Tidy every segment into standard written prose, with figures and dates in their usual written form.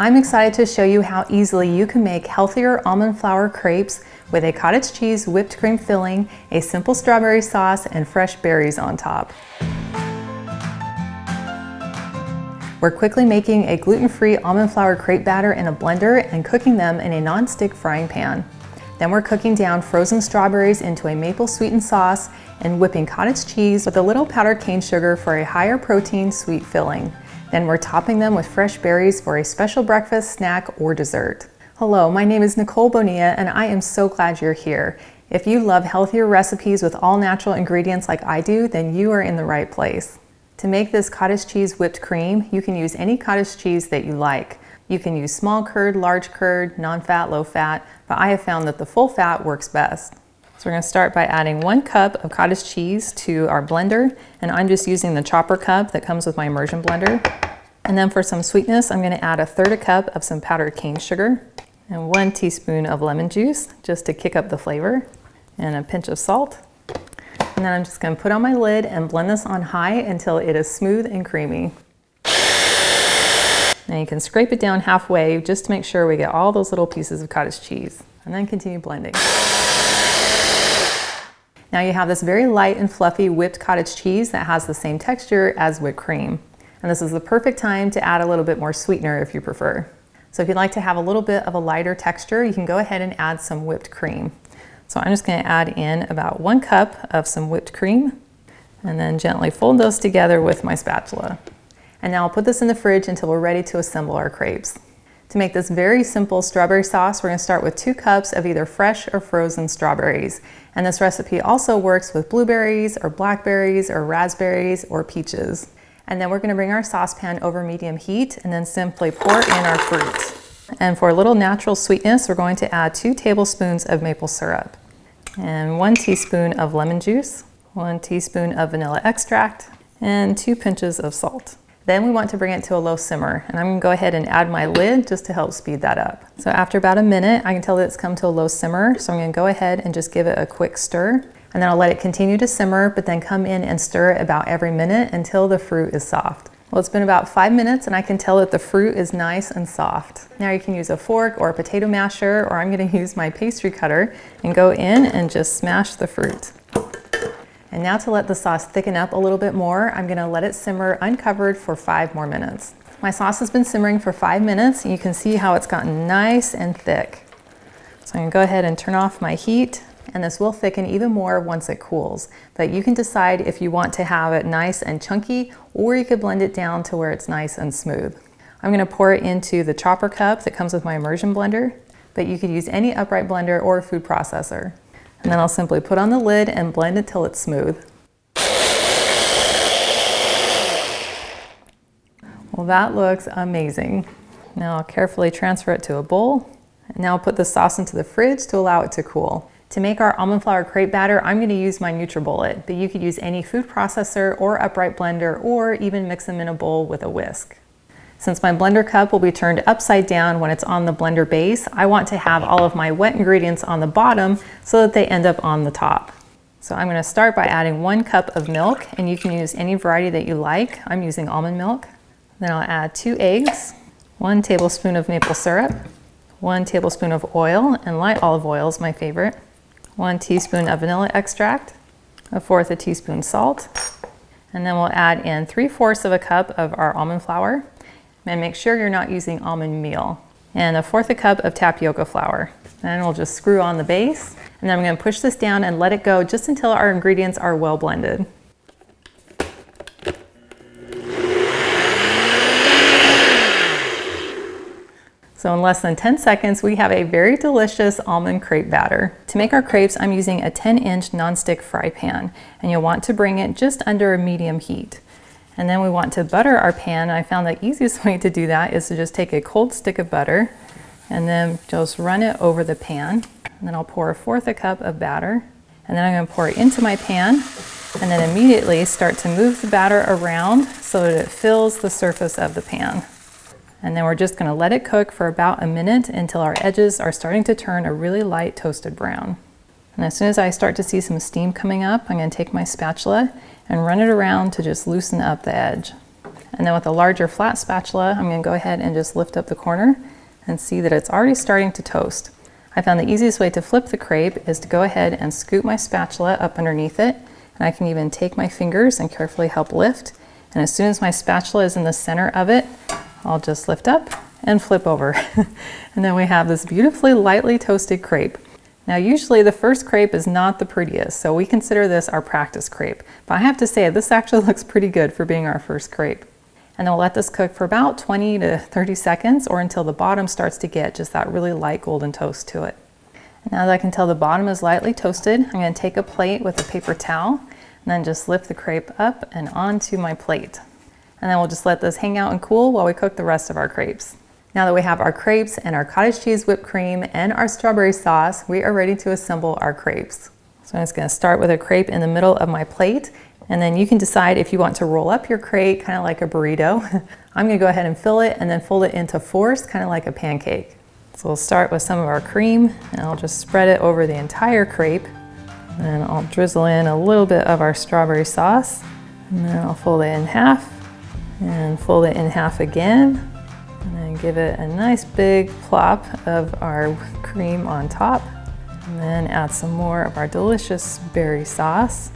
I'm excited to show you how easily you can make healthier almond flour crepes with a cottage cheese whipped cream filling, a simple strawberry sauce, and fresh berries on top. We're quickly making a gluten-free almond flour crepe batter in a blender and cooking them in a non-stick frying pan. Then we're cooking down frozen strawberries into a maple sweetened sauce and whipping cottage cheese with a little powdered cane sugar for a higher protein sweet filling. Then we're topping them with fresh berries for a special breakfast, snack, or dessert. Hello, my name is Nicole Bonilla and I am so glad you're here. If you love healthier recipes with all natural ingredients like I do, then you are in the right place. To make this cottage cheese whipped cream, you can use any cottage cheese that you like. You can use small curd, large curd, non-fat, low fat, but I have found that the full fat works best. So we're going to start by adding 1 cup of cottage cheese to our blender, and I'm just using the chopper cup that comes with my immersion blender. And then for some sweetness, I'm going to add 1/3 cup of some powdered cane sugar and 1 teaspoon of lemon juice just to kick up the flavor, and a pinch of salt. And then I'm just going to put on my lid and blend this on high until it is smooth and creamy. Now you can scrape it down halfway just to make sure we get all those little pieces of cottage cheese, and then continue blending. Now you have this very light and fluffy whipped cottage cheese that has the same texture as whipped cream. And this is the perfect time to add a little bit more sweetener if you prefer. So if you'd like to have a little bit of a lighter texture, you can go ahead and add some whipped cream. So I'm just going to add in about 1 cup of some whipped cream and then gently fold those together with my spatula. And now I'll put this in the fridge until we're ready to assemble our crepes. To make this very simple strawberry sauce, we're going to start with 2 cups of either fresh or frozen strawberries. And this recipe also works with blueberries or blackberries or raspberries or peaches. And then we're going to bring our saucepan over medium heat and then simply pour in our fruit. And for a little natural sweetness, we're going to add 2 tablespoons of maple syrup and 1 teaspoon of lemon juice, 1 teaspoon of vanilla extract, and 2 pinches of salt. Then we want to bring it to a low simmer, and I'm going to go ahead and add my lid just to help speed that up. So after about a minute, I can tell that it's come to a low simmer, so I'm going to go ahead and just give it a quick stir, and then I'll let it continue to simmer, but then come in and stir it about every minute until the fruit is soft. Well, it's been about 5 minutes and I can tell that the fruit is nice and soft. Now you can use a fork or a potato masher, or I'm going to use my pastry cutter and go in and just smash the fruit. And now to let the sauce thicken up a little bit more, I'm going to let it simmer uncovered for 5 more minutes. My sauce has been simmering for 5 minutes and you can see how it's gotten nice and thick. So I'm going to go ahead and turn off my heat, and this will thicken even more once it cools. But you can decide if you want to have it nice and chunky, or you could blend it down to where it's nice and smooth. I'm going to pour it into the chopper cup that comes with my immersion blender, but you could use any upright blender or food processor. And then I'll simply put on the lid and blend it till it's smooth. Well, that looks amazing. Now I'll carefully transfer it to a bowl, and now I'll put the sauce into the fridge to allow it to cool. To make our almond flour crepe batter, I'm going to use my NutriBullet, but you could use any food processor or upright blender, or even mix them in a bowl with a whisk. Since my blender cup will be turned upside down when it's on the blender base, I want to have all of my wet ingredients on the bottom so that they end up on the top. So I'm going to start by adding 1 cup of milk, and you can use any variety that you like. I'm using almond milk. Then I'll add 2 eggs, 1 tablespoon of maple syrup, 1 tablespoon of oil, and light olive oil is my favorite, 1 teaspoon of vanilla extract, 1/4 teaspoon salt, and then we'll add in 3/4 cup of our almond flour. And make sure you're not using almond meal, and 1/4 cup of tapioca flour. Then we'll just screw on the base, and then I'm going to push this down and let it go just until our ingredients are well blended. So in less than 10 seconds, we have a very delicious almond crepe batter. To make our crepes, I'm using a 10-inch nonstick fry pan, and you'll want to bring it just under a medium heat. And then we want to butter our pan. I found the easiest way to do that is to just take a cold stick of butter and then just run it over the pan. And then I'll pour 1/4 cup of batter, and then I'm going to pour it into my pan, and then immediately start to move the batter around so that it fills the surface of the pan. And then we're just going to let it cook for about a minute until our edges are starting to turn a really light toasted brown. And as soon as I start to see some steam coming up, I'm going to take my spatula and run it around to just loosen up the edge. And then with a larger flat spatula, I'm gonna go ahead and just lift up the corner and see that it's already starting to toast. I found the easiest way to flip the crepe is to go ahead and scoop my spatula up underneath it. And I can even take my fingers and carefully help lift. And as soon as my spatula is in the center of it, I'll just lift up and flip over. And then we have this beautifully lightly toasted crepe. Now usually the first crepe is not the prettiest, so we consider this our practice crepe. But I have to say, this actually looks pretty good for being our first crepe. And then we'll let this cook for about 20 to 30 seconds or until the bottom starts to get just that really light golden toast to it. And now that I can tell the bottom is lightly toasted, I'm going to take a plate with a paper towel and then just lift the crepe up and onto my plate. And then we'll just let this hang out and cool while we cook the rest of our crepes. Now that we have our crepes and our cottage cheese whipped cream and our strawberry sauce, we are ready to assemble our crepes. So I'm just going to start with a crepe in the middle of my plate, and then you can decide if you want to roll up your crepe kind of like a burrito. I'm going to go ahead and fill it and then fold it into fours, kind of like a pancake. So we'll start with some of our cream, and I'll just spread it over the entire crepe. And then I'll drizzle in a little bit of our strawberry sauce, and then I'll fold it in half and fold it in half again. And then give it a nice big plop of our cream on top. And then add some more of our delicious berry sauce.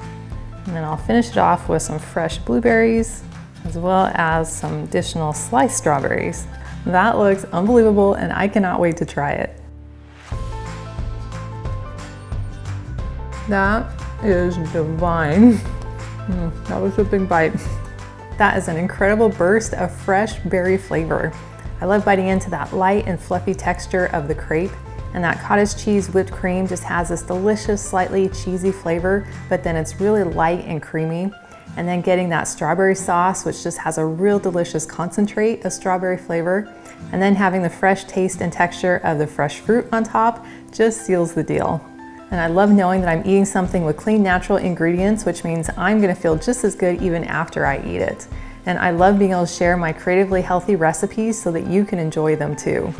And then I'll finish it off with some fresh blueberries, as well as some additional sliced strawberries. That looks unbelievable, and I cannot wait to try it. That is divine. That was a big bite. That is an incredible burst of fresh berry flavor. I love biting into that light and fluffy texture of the crepe, and that cottage cheese whipped cream just has this delicious, slightly cheesy flavor, but then it's really light and creamy. And then getting that strawberry sauce, which just has a real delicious concentrate of strawberry flavor, and then having the fresh taste and texture of the fresh fruit on top just seals the deal. And I love knowing that I'm eating something with clean, natural ingredients, which means I'm gonna feel just as good even after I eat it. And I love being able to share my creatively healthy recipes so that you can enjoy them too.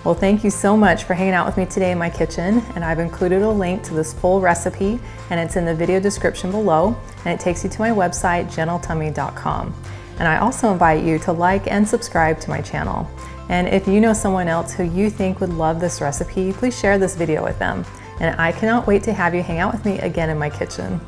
Well, thank you so much for hanging out with me today in my kitchen, and I've included a link to this full recipe, and it's in the video description below, and it takes you to my website, gentletummy.com. And I also invite you to like and subscribe to my channel. And if you know someone else who you think would love this recipe, please share this video with them. And I cannot wait to have you hang out with me again in my kitchen.